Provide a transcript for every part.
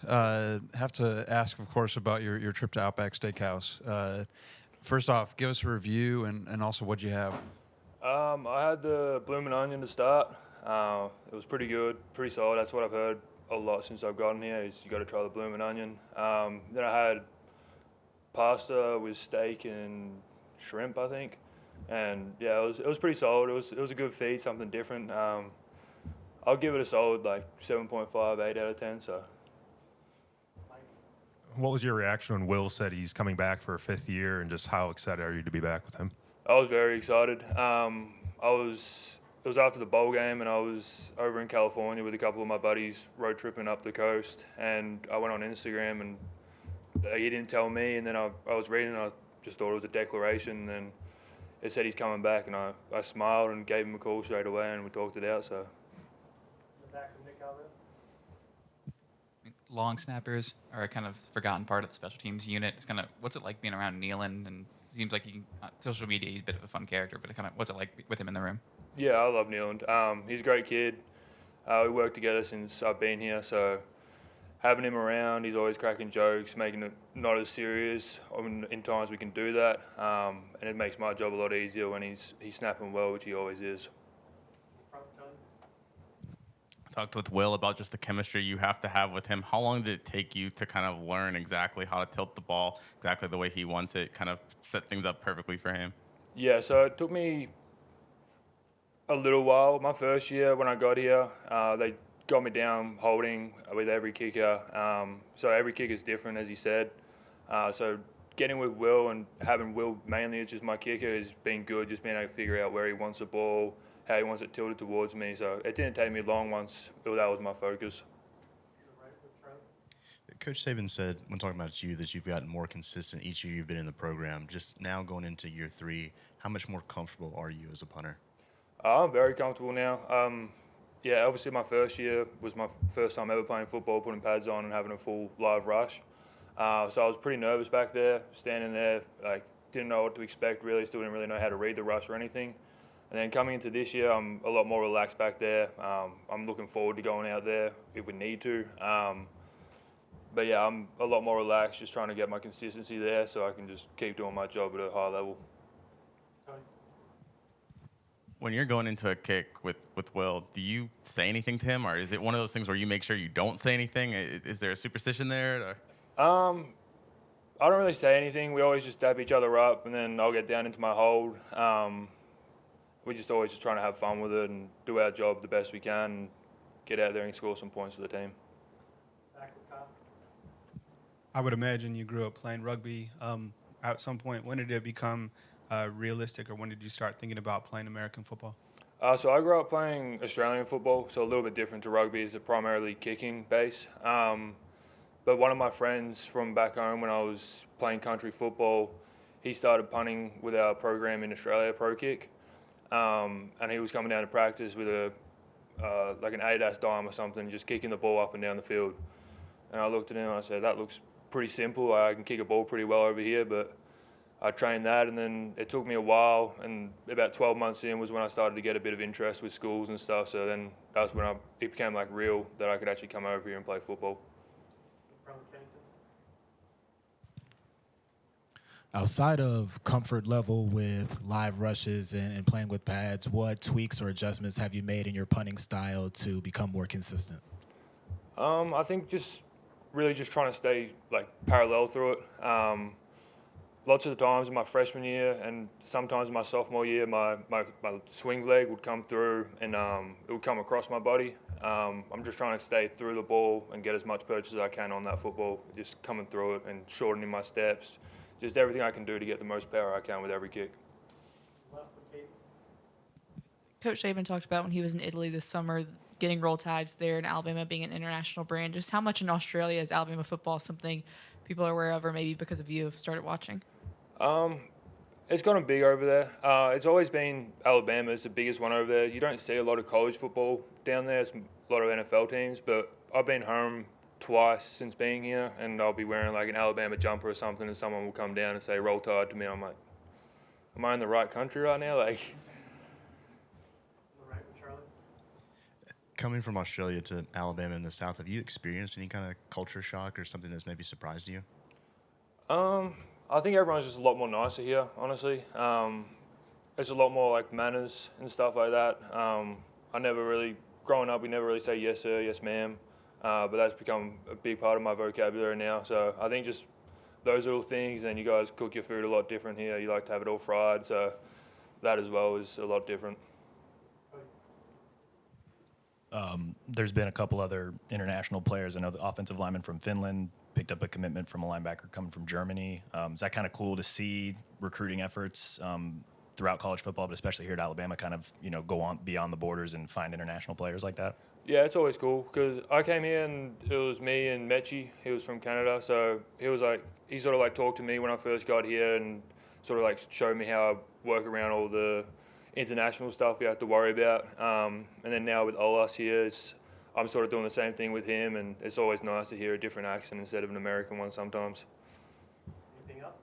Have to ask, of course, about your trip to Outback Steakhouse. First off, give us a review and also what'd you have? I had the bloomin' onion to start. It was pretty good, pretty solid. That's what I've heard a lot since I've gotten here. Is you got to try the bloomin' onion. Then I had pasta with steak and shrimp, I think, and yeah, it was pretty solid. It was a good feed, something different. I'll give it a solid like 7.5, 8 out of 10. So What was your reaction when Will said he's coming back for a fifth year, and just how excited are you to be back with him? I was very excited. It was after the bowl game, and I was over in California with a couple of my buddies road tripping up the coast, and I went on Instagram, and he didn't tell me, and then I was reading, and I just thought it was a declaration, and then it said he's coming back, and I smiled and gave him a call straight away, and we talked it out. So Long snappers are a kind of forgotten part of the special teams unit. It's kind of what's it like being around Nealon? And it seems like on social media he's a bit of a fun character, but what's it like with him in the room? yeah, I love Nealand. He's a great kid. We worked together since I've been here, so having him around, he's always cracking jokes, making it not as serious. In times we can do that, and it makes my job a lot easier when he's snapping well, which he always is. Talked with Will about just the chemistry you have to have with him. How long did it take you to kind of learn exactly how to tilt the ball exactly the way he wants it, kind of set things up perfectly for him? Yeah, so it took me a little while. My first year when I got here, they got me down holding with every kicker. So every kick is different, as he said. So getting with Will and having Will mainly as just my kicker has been good, just being able to figure out where he wants the ball, how he wants it tilted towards me. So it didn't take me long once that was my focus. Coach Saban said when talking about you that you've gotten more consistent each year you've been in the program. Just now going into year 3, how much more comfortable are you as a punter? I'm very comfortable now. Yeah, obviously my first year was my first time ever playing football, putting pads on and having a full live rush. So I was pretty nervous back there, standing there, like didn't know what to expect really, still didn't really know how to read the rush or anything. And then coming into this year, I'm a lot more relaxed back there. I'm looking forward to going out there if we need to. But yeah, I'm a lot more relaxed, just trying to get my consistency there so I can just keep doing my job at a high level. When you're going into a kick with Will, do you say anything to him, or is it one of those things where you make sure you don't say anything? Is there a superstition there? I don't really say anything. We always just dab each other up, and then I'll get down into my hold. We just always just trying to have fun with it and do our job the best we can and get out there and score some points for the team. I would imagine you grew up playing rugby. At some point, when did it become realistic, or when did you start thinking about playing American football? So I grew up playing Australian football, so a little bit different to rugby. It's a primarily kicking base. But one of my friends from back home when I was playing country football, he started punting with our program in Australia, Pro Kick. And he was coming down to practice with like an Adidas dime or something, just kicking the ball up and down the field. And I looked at him and I said, that looks pretty simple. I can kick a ball pretty well over here, but I trained that, and then it took me a while, and about 12 months in was when I started to get a bit of interest with schools and stuff. So then that's when it became like real that I could actually come over here and play football. Outside of comfort level with live rushes and playing with pads, what tweaks or adjustments have you made in your punting style to become more consistent? I think just really just trying to stay like parallel through it. Lots of the times in my freshman year and sometimes in my sophomore year, my swing leg would come through and it would come across my body. I'm just trying to stay through the ball and get as much purchase as I can on that football, just coming through it and shortening my steps. Just everything I can do to get the most power I can with every kick. Coach Saban talked about when he was in Italy this summer, getting Roll Tides there and Alabama being an international brand. Just how much in Australia is Alabama football something people are aware of, or maybe because of you have started watching? It's gotten big over there. It's always been Alabama is the biggest one over there. You don't see a lot of college football down there. It's a lot of NFL teams, but I've been home twice since being here, and I'll be wearing like an Alabama jumper or something, and someone will come down and say Roll Tide to me. I'm like, am I in the right country right now? Like, Coming from Australia to Alabama in the South, have you experienced any kind of culture shock or something that's maybe surprised you? I think everyone's just a lot more nicer here, honestly. It's a lot more like manners and stuff like that. Growing up, we never really say yes sir, yes ma'am, but that's become a big part of my vocabulary now. So I think just those little things, and you guys cook your food a lot different here. You like to have it all fried, so that as well is a lot different. There's been a couple other international players. I know the offensive lineman from Finland picked up a commitment from a linebacker coming from Germany. Is that kind of cool to see recruiting efforts throughout college football, but especially here at Alabama, kind of go on beyond the borders and find international players like that? Yeah, it's always cool because I came here and it was me and Mechie. He was from Canada, so he sort of like talked to me when I first got here and sort of like showed me how I work around all the international stuff we have to worry about. And then now with Olas here, I'm sort of doing the same thing with him, and it's always nice to hear a different accent instead of an American one sometimes. Anything else?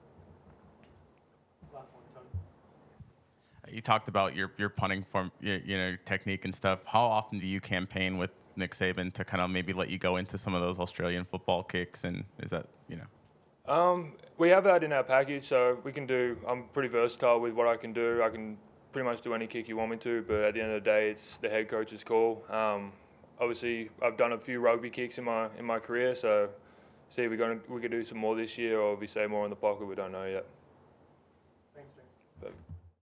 Last one, Tony. You talked about your punting form, technique and stuff. How often do you campaign with Nick Saban to kind of maybe let you go into some of those Australian football kicks? And is that, We have that in our package, so I'm pretty versatile with what I can do. I can pretty much do any kick you want me to, but at the end of the day, it's the head coach's call. Obviously, I've done a few rugby kicks in my career, so see if we could do some more this year, or if we stay more in the pocket, we don't know yet. Thanks, James. But